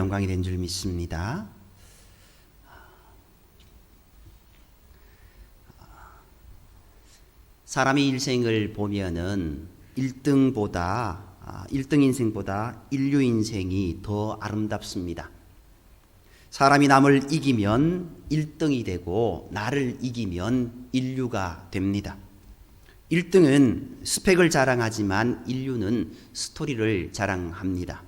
영광이 된 줄 믿습니다. 사람의 일생을 보면은 1등 인생보다 인류 인생이 더 아름답습니다. 사람이 남을 이기면 1등이 되고 나를 이기면 인류가 됩니다. 1등은 스펙을 자랑하지만 인류는 스토리를 자랑합니다.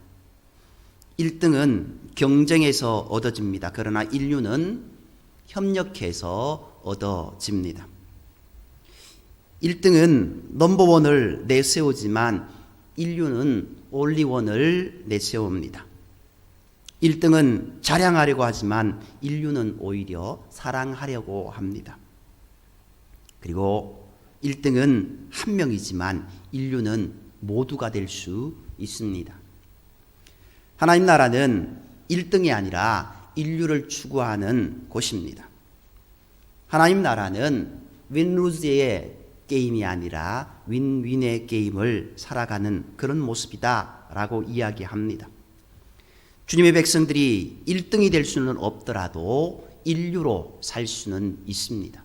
1등은 경쟁에서 얻어집니다. 그러나 인류는 협력해서 얻어집니다. 1등은 넘버원을 내세우지만 인류는 올리원을 내세웁니다. 1등은 자랑하려고 하지만 인류는 오히려 사랑하려고 합니다. 그리고 1등은 한 명이지만 인류는 모두가 될 수 있습니다. 하나님 나라는 1등이 아니라 인류를 추구하는 곳입니다. 하나님 나라는 윈루즈의 게임이 아니라 윈윈의 게임을 살아가는 그런 모습이다 라고 이야기합니다. 주님의 백성들이 1등이 될 수는 없더라도 인류로 살 수는 있습니다.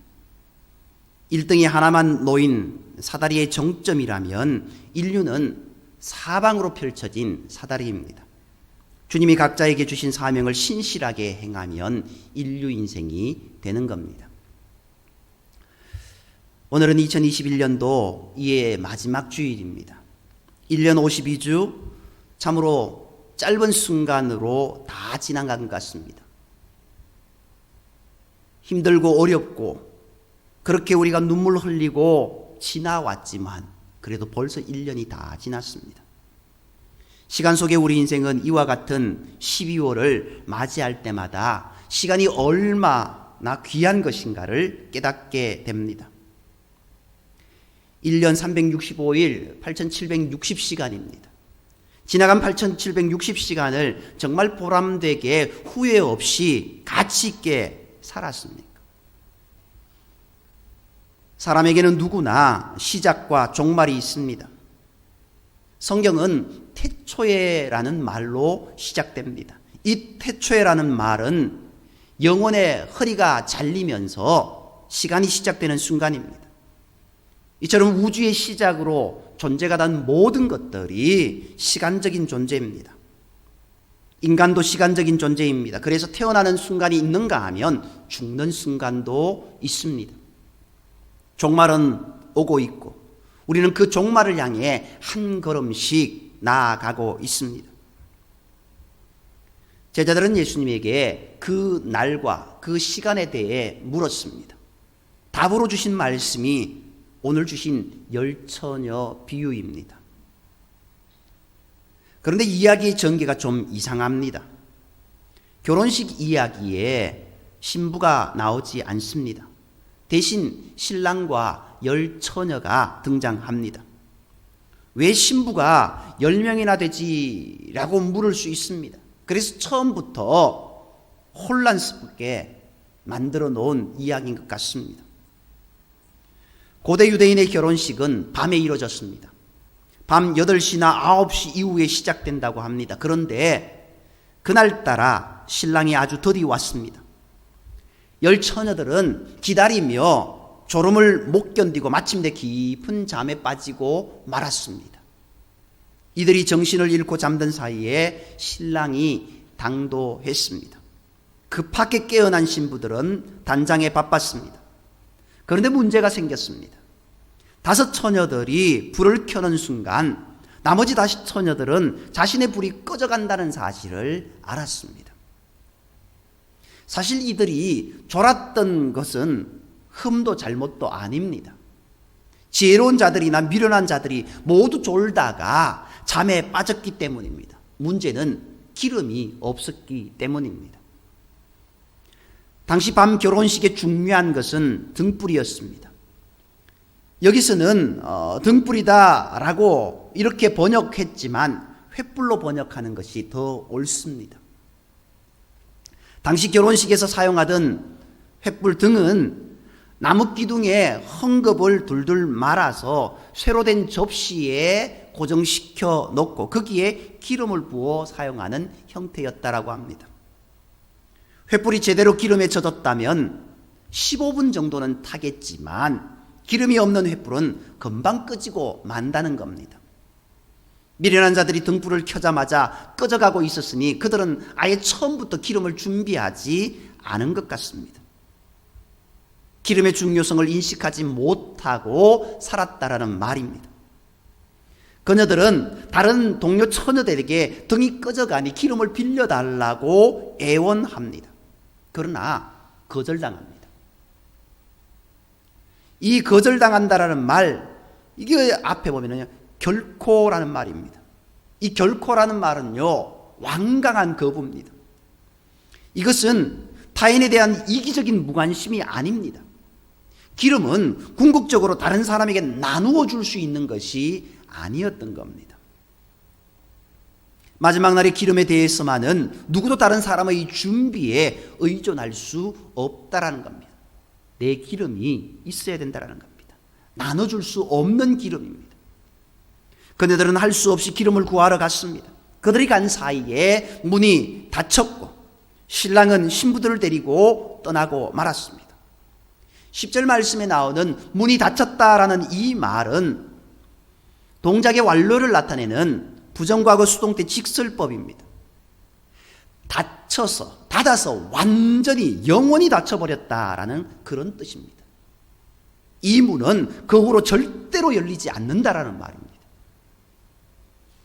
1등이 하나만 놓인 사다리의 정점이라면 인류는 사방으로 펼쳐진 사다리입니다. 주님이 각자에게 주신 사명을 신실하게 행하면 인류 인생이 되는 겁니다. 오늘은 2021년도 이의 마지막 주일입니다. 1년 52주 참으로 짧은 순간으로 다 지나간 것 같습니다. 힘들고 어렵고 그렇게 우리가 눈물 흘리고 지나왔지만 그래도 벌써 1년이 다 지났습니다. 시간 속에 우리 인생은 이와 같은 12월을 맞이할 때마다 시간이 얼마나 귀한 것인가를 깨닫게 됩니다. 1년 365일 8760시간입니다. 지나간 8760시간을 정말 보람되게 후회 없이 가치 있게 살았습니까? 사람에게는 누구나 시작과 종말이 있습니다. 성경은 태초에라는 말로 시작됩니다. 이 태초에라는 말은 영혼의 허리가 잘리면서 시간이 시작되는 순간입니다. 이처럼 우주의 시작으로 존재가 된 모든 것들이 시간적인 존재입니다. 인간도 시간적인 존재입니다. 그래서 태어나는 순간이 있는가 하면 죽는 순간도 있습니다. 종말은 오고 있고 우리는 그 종말을 향해 한 걸음씩 나아가고 있습니다. 제자들은 예수님에게 그 날과 그 시간에 대해 물었습니다. 답으로 주신 말씀이 오늘 주신 열처녀 비유입니다. 그런데 이야기의 전개가 좀 이상합니다. 결혼식 이야기에 신부가 나오지 않습니다. 대신 신랑과 열처녀가 등장합니다. 왜 신부가 10명이나 되지라고 물을 수 있습니다. 그래서 처음부터 혼란스럽게 만들어 놓은 이야기인 것 같습니다. 고대 유대인의 결혼식은 밤에 이루어졌습니다. 밤 8시나 9시 이후에 시작된다고 합니다. 그런데 그날따라 신랑이 아주 더디 왔습니다. 열처녀들은 기다리며 졸음을 못 견디고 마침내 깊은 잠에 빠지고 말았습니다. 이들이 정신을 잃고 잠든 사이에 신랑이 당도했습니다. 급하게 깨어난 신부들은 단장에 바빴습니다. 그런데 문제가 생겼습니다. 5 처녀들이 불을 켜는 순간 나머지 5 처녀들은 자신의 불이 꺼져간다는 사실을 알았습니다. 사실 이들이 졸았던 것은 흠도 잘못도 아닙니다. 지혜로운 자들이나 미련한 자들이 모두 졸다가 잠에 빠졌기 때문입니다. 문제는 기름이 없었기 때문입니다. 당시 밤 결혼식의 중요한 것은 등불이었습니다. 여기서는 등불이다라고 이렇게 번역했지만 횃불로 번역하는 것이 더 옳습니다. 당시 결혼식에서 사용하던 횃불 등은 나무 기둥에 헝겊을 둘둘 말아서 쇠로 된 접시에 고정시켜 놓고 거기에 기름을 부어 사용하는 형태였다라고 합니다. 횃불이 제대로 기름에 젖었다면 15분 정도는 타겠지만 기름이 없는 횃불은 금방 꺼지고 만다는 겁니다. 미련한 자들이 등불을 켜자마자 꺼져가고 있었으니 그들은 아예 처음부터 기름을 준비하지 않은 것 같습니다. 기름의 중요성을 인식하지 못하고 살았다라는 말입니다. 그녀들은 다른 동료 처녀들에게 등이 꺼져가니 기름을 빌려달라고 애원합니다. 그러나 거절당합니다. 이 거절당한다라는 말, 이게 앞에 보면요, 결코라는 말입니다. 이 결코라는 말은요, 완강한 거부입니다. 이것은 타인에 대한 이기적인 무관심이 아닙니다. 기름은 궁극적으로 다른 사람에게 나누어 줄 수 있는 것이 아니었던 겁니다. 마지막 날의 기름에 대해서만은 누구도 다른 사람의 준비에 의존할 수 없다라는 겁니다. 내 기름이 있어야 된다라는 겁니다. 나눠줄 수 없는 기름입니다. 그녀들은 할 수 없이 기름을 구하러 갔습니다. 그들이 간 사이에 문이 닫혔고 신랑은 신부들을 데리고 떠나고 말았습니다. 10절 말씀에 나오는 문이 닫혔다라는 이 말은 동작의 완료를 나타내는 부정과거 수동태 직설법입니다. 닫아서 완전히 영원히 닫혀버렸다라는 그런 뜻입니다. 이 문은 그 후로 절대로 열리지 않는다라는 말입니다.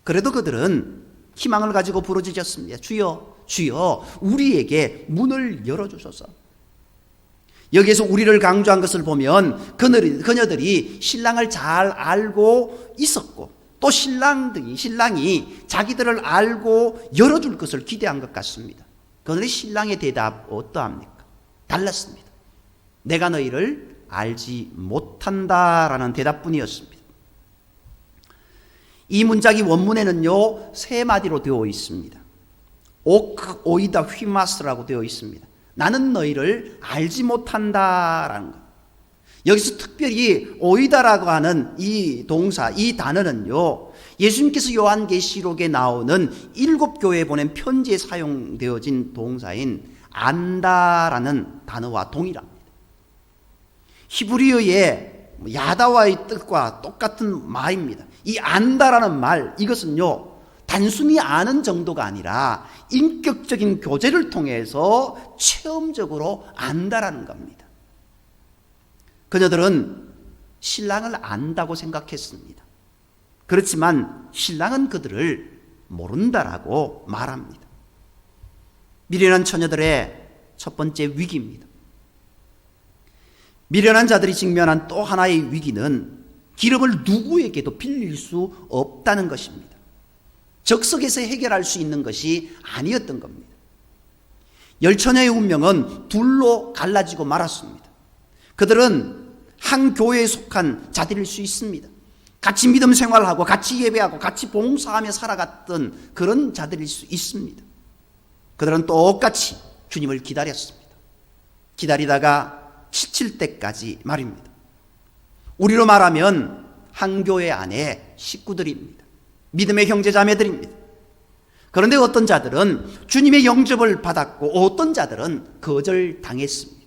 그래도 그들은 희망을 가지고 부르짖었습니다. 주여, 주여, 우리에게 문을 열어주소서. 여기에서 우리를 강조한 것을 보면 그녀들이 신랑을 잘 알고 있었고 또 신랑이 자기들을 알고 열어줄 것을 기대한 것 같습니다. 그들의 신랑의 대답 어떠합니까? 달랐습니다. 내가 너희를 알지 못한다라는 대답뿐이었습니다. 이 문장이 원문에는요 3마디로 되어 있습니다. 오크 오이다 휘마스라고 되어 있습니다. 나는 너희를 알지 못한다라는 것. 여기서 특별히 오이다라고 하는 이 동사, 이 단어는요 예수님께서 요한계시록에 나오는 7교회에 보낸 편지에 사용되어진 동사인 안다라는 단어와 동일합니다. 히브리어의 야다와의 뜻과 똑같은 말입니다. 이 안다라는 말, 이것은요 단순히 아는 정도가 아니라 인격적인 교제를 통해서 체험적으로 안다라는 겁니다. 그녀들은 신랑을 안다고 생각했습니다. 그렇지만 신랑은 그들을 모른다라고 말합니다. 미련한 처녀들의 첫 번째 위기입니다. 미련한 자들이 직면한 또 하나의 위기는 기름을 누구에게도 빌릴 수 없다는 것입니다. 적석에서 해결할 수 있는 것이 아니었던 겁니다. 10처녀의 운명은 둘로 갈라지고 말았습니다. 그들은 한 교회에 속한 자들일 수 있습니다. 같이 믿음 생활하고 같이 예배하고 같이 봉사하며 살아갔던 그런 자들일 수 있습니다. 그들은 똑같이 주님을 기다렸습니다. 기다리다가 지칠 때까지 말입니다. 우리로 말하면 한 교회 안에 식구들입니다. 믿음의 형제자매들입니다. 그런데 어떤 자들은 주님의 영접을 받았고 어떤 자들은 거절당했습니다.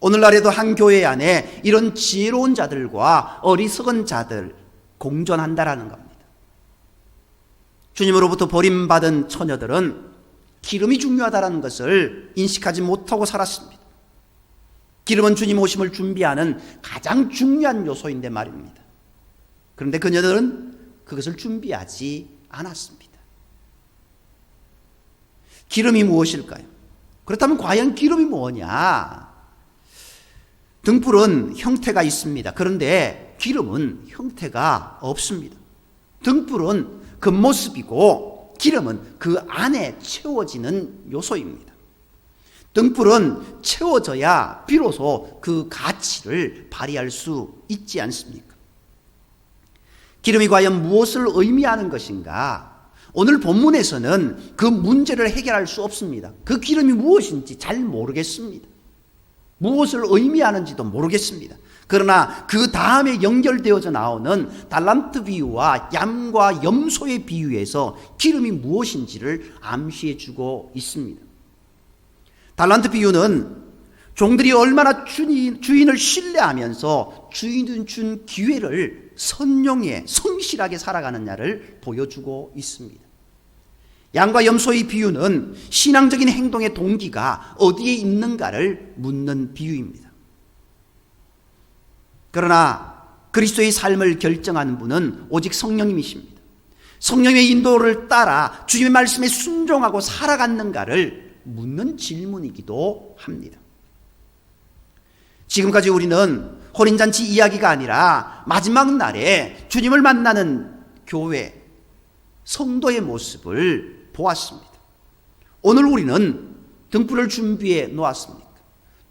오늘날에도 한 교회 안에 이런 지혜로운 자들과 어리석은 자들 공존한다라는 겁니다. 주님으로부터 버림받은 처녀들은 기름이 중요하다는 것을 인식하지 못하고 살았습니다. 기름은 주님 오심을 준비하는 가장 중요한 요소인데 말입니다. 그런데 그녀들은 그것을 준비하지 않았습니다. 기름이 무엇일까요? 그렇다면 과연 기름이 뭐냐? 등불은 형태가 있습니다. 그런데 기름은 형태가 없습니다. 등불은 겉모습이고 기름은 그 안에 채워지는 요소입니다. 등불은 채워져야 비로소 그 가치를 발휘할 수 있지 않습니까? 기름이 과연 무엇을 의미하는 것인가? 오늘 본문에서는 그 문제를 해결할 수 없습니다. 그 기름이 무엇인지 잘 모르겠습니다. 무엇을 의미하는지도 모르겠습니다. 그러나 그 다음에 연결되어져 나오는 달란트 비유와 양과 염소의 비유에서 기름이 무엇인지를 암시해 주고 있습니다. 달란트 비유는 종들이 얼마나 주인을 신뢰하면서 주인은 준 기회를 선용해 성실하게 살아가느냐를 보여주고 있습니다. 양과 염소의 비유는 신앙적인 행동의 동기가 어디에 있는가를 묻는 비유입니다. 그러나 그리스도의 삶을 결정하는 분은 오직 성령님이십니다. 성령의 인도를 따라 주님의 말씀에 순종하고 살아갔는가를 묻는 질문이기도 합니다. 지금까지 우리는 혼인잔치 이야기가 아니라 마지막 날에 주님을 만나는 교회, 성도의 모습을 보았습니다. 오늘 우리는 등불을 준비해 놓았습니까?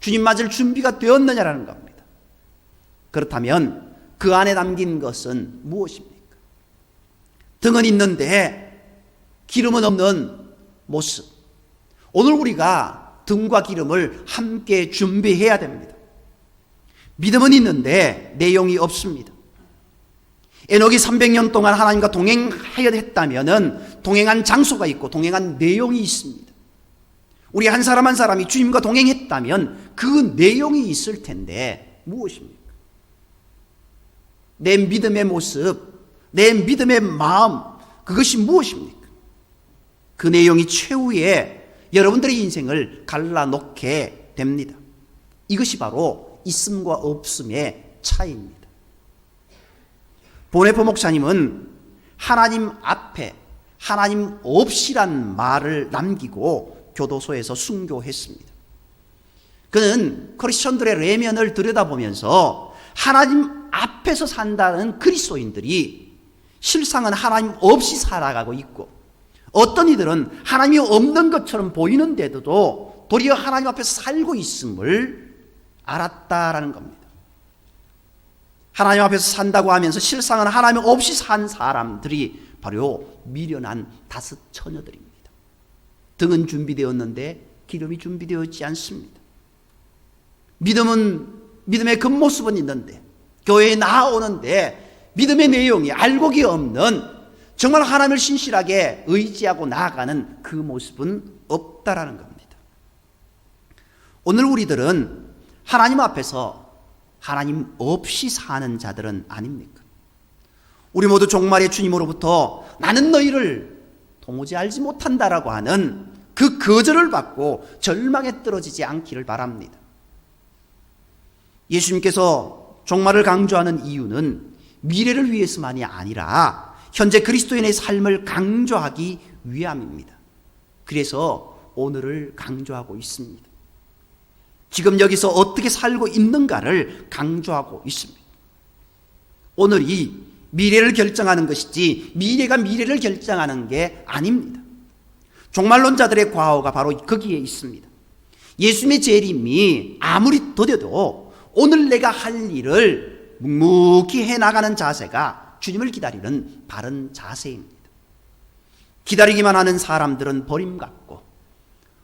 주님 맞을 준비가 되었느냐라는 겁니다. 그렇다면 그 안에 담긴 것은 무엇입니까? 등은 있는데 기름은 없는 모습. 오늘 우리가 등과 기름을 함께 준비해야 됩니다. 믿음은 있는데 내용이 없습니다. 에녹이 300년 동안 하나님과 동행하여 했다면 동행한 장소가 있고 동행한 내용이 있습니다. 우리 한 사람 한 사람이 주님과 동행했다면 그 내용이 있을 텐데 무엇입니까? 내 믿음의 모습, 내 믿음의 마음, 그것이 무엇입니까? 그 내용이 최후에 여러분들의 인생을 갈라놓게 됩니다. 이것이 바로 있음과 없음의 차이입니다. 보네포 목사님은 하나님 앞에 하나님 없이란 말을 남기고 교도소에서 순교했습니다. 그는 크리스천들의 내면을 들여다보면서 하나님 앞에서 산다는 그리스도인들이 실상은 하나님 없이 살아가고 있고 어떤 이들은 하나님이 없는 것처럼 보이는데도 도리어 하나님 앞에서 살고 있음을 알았다라는 겁니다. 하나님 앞에서 산다고 하면서 실상은 하나님 없이 산 사람들이 바로 미련한 5 처녀들입니다. 등은 준비되었는데 기름이 준비되어 있지 않습니다. 믿음의 겉모습은 있는데 교회에 나아오는데 믿음의 내용이 알곡이 없는 정말 하나님을 신실하게 의지하고 나아가는 그 모습은 없다라는 겁니다. 오늘 우리들은 하나님 앞에서 하나님 없이 사는 자들은 아닙니까? 우리 모두 종말의 주님으로부터 나는 너희를 도무지 알지 못한다라고 하는 그 거절을 받고 절망에 떨어지지 않기를 바랍니다. 예수님께서 종말을 강조하는 이유는 미래를 위해서만이 아니라 현재 그리스도인의 삶을 강조하기 위함입니다. 그래서 오늘을 강조하고 있습니다. 지금 여기서 어떻게 살고 있는가를 강조하고 있습니다. 오늘이 미래를 결정하는 것이지 미래가 미래를 결정하는 게 아닙니다. 종말론자들의 과오가 바로 거기에 있습니다. 예수님의 재림이 아무리 더뎌도 오늘 내가 할 일을 묵묵히 해나가는 자세가 주님을 기다리는 바른 자세입니다. 기다리기만 하는 사람들은 버림받고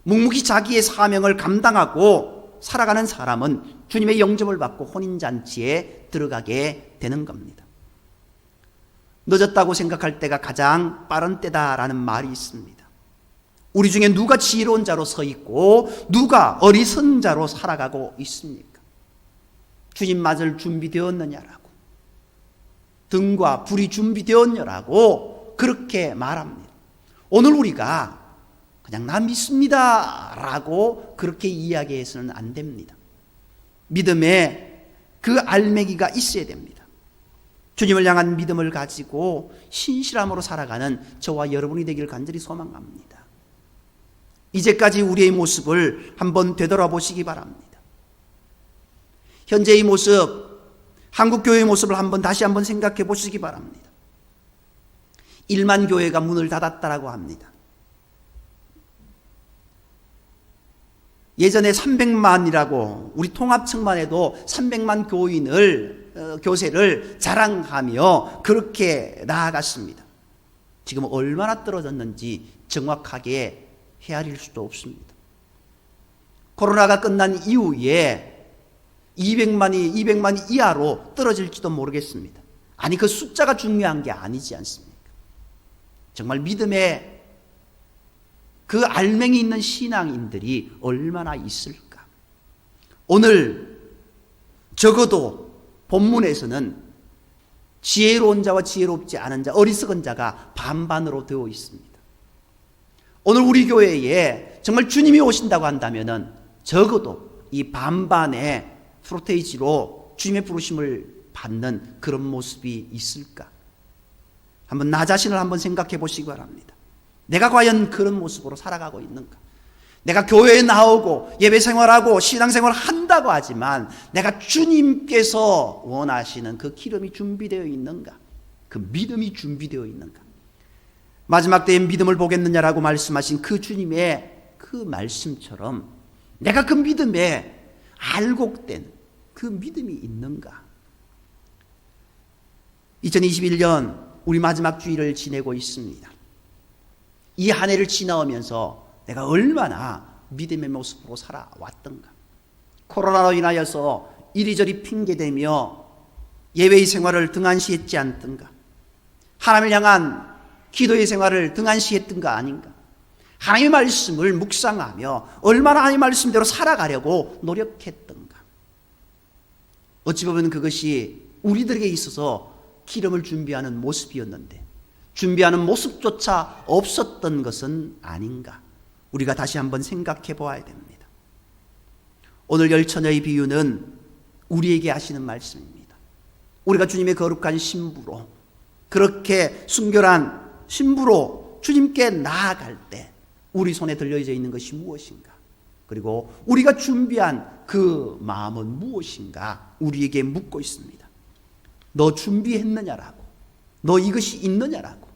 묵묵히 자기의 사명을 감당하고 살아가는 사람은 주님의 영접을 받고 혼인잔치에 들어가게 되는 겁니다. 늦었다고 생각할 때가 가장 빠른 때다라는 말이 있습니다. 우리 중에 누가 지혜로운 자로 서 있고 누가 어리석은 자로 살아가고 있습니까? 주님 맞을 준비되었느냐라고, 등과 불이 준비되었느냐라고 그렇게 말합니다. 오늘 우리가 그냥 나 믿습니다 라고 그렇게 이야기해서는 안 됩니다. 믿음에 그 알매기가 있어야 됩니다. 주님을 향한 믿음을 가지고 신실함으로 살아가는 저와 여러분이 되기를 간절히 소망합니다. 이제까지 우리의 모습을 한번 되돌아보시기 바랍니다. 현재의 모습, 한국교회의 모습을 다시 한번 생각해 보시기 바랍니다. 1만 교회가 문을 닫았다라고 합니다. 예전에 300만이라고 우리 통합청만 해도 300만 교세를 자랑하며 그렇게 나아갔습니다. 지금 얼마나 떨어졌는지 정확하게 헤아릴 수도 없습니다. 코로나가 끝난 이후에 200만 이하로 떨어질지도 모르겠습니다. 아니, 그 숫자가 중요한 게 아니지 않습니까? 정말 믿음의 그 알맹이 있는 신앙인들이 얼마나 있을까? 오늘 적어도 본문에서는 지혜로운 자와 지혜롭지 않은 자, 어리석은 자가 반반으로 되어 있습니다. 오늘 우리 교회에 정말 주님이 오신다고 한다면은 적어도 이 반반의 프로테이지로 주님의 부르심을 받는 그런 모습이 있을까? 한번 나 자신을 한번 생각해 보시기 바랍니다. 내가 과연 그런 모습으로 살아가고 있는가? 내가 교회에 나오고 예배 생활하고 신앙 생활을 한다고 하지만 내가 주님께서 원하시는 그 기름이 준비되어 있는가? 그 믿음이 준비되어 있는가? 마지막 때에 믿음을 보겠느냐라고 말씀하신 그 주님의 그 말씀처럼 내가 그 믿음에 알곡된 그 믿음이 있는가? 2021년 우리 마지막 주일을 지내고 있습니다. 이 한 해를 지나오면서 내가 얼마나 믿음의 모습으로 살아왔던가? 코로나로 인하여서 이리저리 핑계대며 예배의 생활을 등한시했지 않던가? 하나님을 향한 기도의 생활을 등한시했던가 아닌가? 하나님의 말씀을 묵상하며 얼마나 하나님의 말씀대로 살아가려고 노력했던가? 어찌 보면 그것이 우리들에게 있어서 기름을 준비하는 모습이었는데 준비하는 모습조차 없었던 것은 아닌가? 우리가 다시 한번 생각해 보아야 됩니다. 오늘 열처녀의 비유는 우리에게 하시는 말씀입니다. 우리가 주님의 거룩한 신부로 그렇게 순결한 신부로 주님께 나아갈 때 우리 손에 들려져 있는 것이 무엇인가? 그리고 우리가 준비한 그 마음은 무엇인가? 우리에게 묻고 있습니다. 너 준비했느냐라고, 너 이것이 있느냐라고.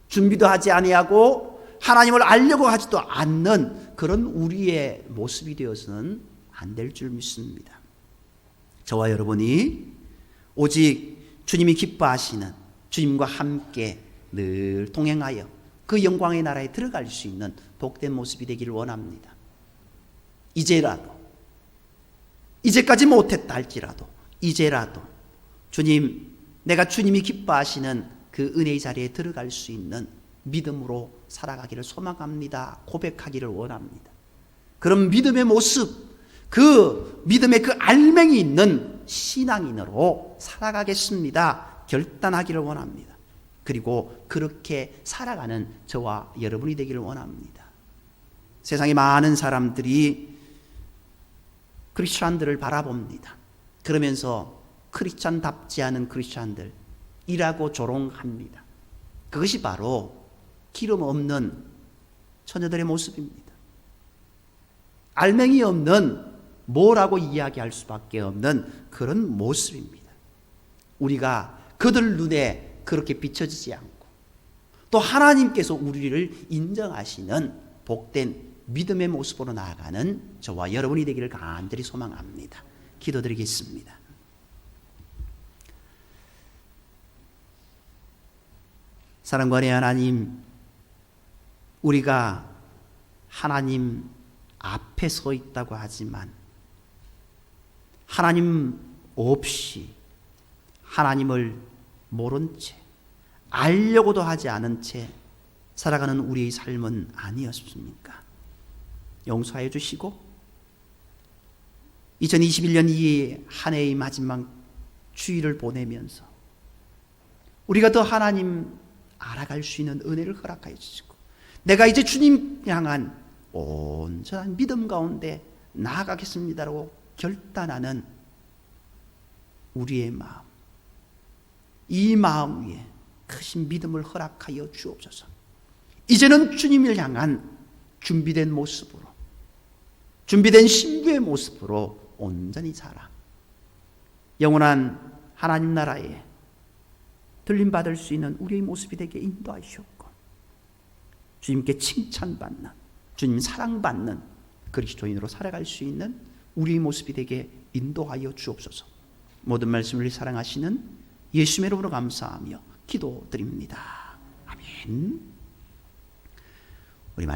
준비도 하지 아니하고 하나님을 알려고 하지도 않는 그런 우리의 모습이 되어서는 안 될 줄 믿습니다. 저와 여러분이 오직 주님이 기뻐하시는 주님과 함께 늘 동행하여 그 영광의 나라에 들어갈 수 있는 복된 모습이 되기를 원합니다. 이제라도, 이제까지 못했다 할지라도 이제라도 주님, 내가 주님이 기뻐하시는 그 은혜의 자리에 들어갈 수 있는 믿음으로 살아가기를 소망합니다. 고백하기를 원합니다. 그런 믿음의 모습, 그 믿음의 그 알맹이 있는 신앙인으로 살아가겠습니다. 결단하기를 원합니다. 그리고 그렇게 살아가는 저와 여러분이 되기를 원합니다. 세상에 많은 사람들이 크리스찬들을 바라봅니다. 그러면서 크리스찬답지 않은 크리스찬들이라고 조롱합니다. 그것이 바로 기름 없는 처녀들의 모습입니다. 알맹이 없는 뭐라고 이야기할 수밖에 없는 그런 모습입니다. 우리가 그들 눈에 그렇게 비춰지지 않고 또 하나님께서 우리를 인정하시는 복된 믿음의 모습으로 나아가는 저와 여러분이 되기를 간절히 소망합니다. 기도드리겠습니다. 사랑과의 하나님, 우리가 하나님 앞에 서 있다고 하지만 하나님 없이 하나님을 모른 채 알려고도 하지 않은 채 살아가는 우리의 삶은 아니었습니까? 용서해 주시고 2021년 이 한 해의 마지막 주일을 보내면서 우리가 더 하나님 알아갈 수 있는 은혜를 허락하여 주시고 내가 이제 주님 향한 온전한 믿음 가운데 나아가겠습니다라고 결단하는 우리의 마음, 이 마음 위에 크신 믿음을 허락하여 주옵소서. 이제는 주님을 향한 준비된 모습으로, 준비된 신부의 모습으로 온전히 살아 영원한 하나님 나라에 들림받을 수 있는 우리의 모습이 되게 인도하시옵고 주님께 칭찬받는, 주님 사랑받는 그리스도인으로 살아갈 수 있는 우리의 모습이 되게 인도하여 주옵소서. 모든 말씀을 사랑하시는 예수의 이름으로 감사하며 기도드립니다. 아멘. 우리 말씀